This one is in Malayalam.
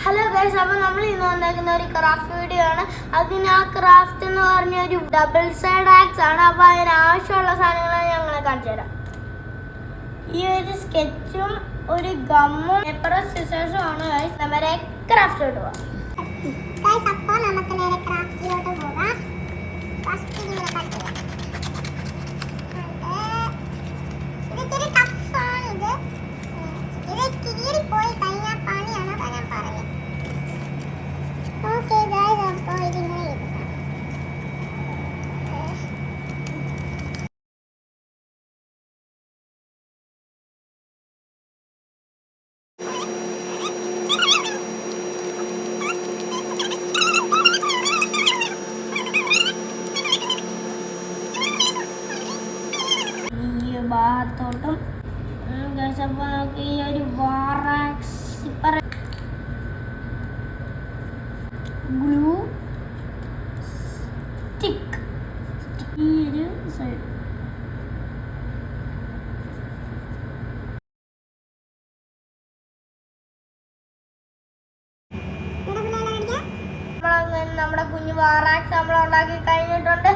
ഹലോ ഗൈസ്, അപ്പോൾ നമ്മൾ ഇന്ന് വന്നേക്കുന്ന ഒരു ക്രാഫ്റ്റ് വീഡിയോ ആണ്. അതിന് ആ ക്രാഫ്റ്റ് എന്ന് പറഞ്ഞ ഒരു ഡബിൾ സൈഡ് ആക്സ് ആണ്. അപ്പോൾ അതിന് ആവശ്യമുള്ള സാധനങ്ങൾ ഞങ്ങളെ കാണിച്ചു തരാം. ഈ ഒരു സ്കെച്ചും ഒരു ഗമ്മും പേപ്പറും സിസേഴ്സും ആണ് ഗൈസ്. നമ്മുടെ ക്രാഫ്റ്റിലോട്ട് പോവാം. അപ്പോൾ നമുക്ക് നേരെ ക്രാഫ്റ്റിലോട്ട് പോകാം. ഫസ്റ്റ് നിങ്ങൾ കണ്ടു ഇതൊരു ടഫാണ്. ഇത് കീറിപ്പോയി കഴിഞ്ഞാൽ പണിയാണ്. അപ്പോൾ ഞാൻ പറയാം. ഓക്കെ ഗൈസ്, അപ്പോൾ ഇതിങ്ങനെ എഴുതാം. ഭാഗത്തോട്ടും അപ്പോൾ നമുക്ക് ഈ ഒരു വാറാക്സ് ഗ്ലൂ സ്റ്റിക്ക് ഈ ഒരു സൈഡ് നമ്മുടെ കുഞ്ഞു വാറാക്സ് നമ്മൾ ഉണ്ടാക്കി കഴിഞ്ഞിട്ടുണ്ട്.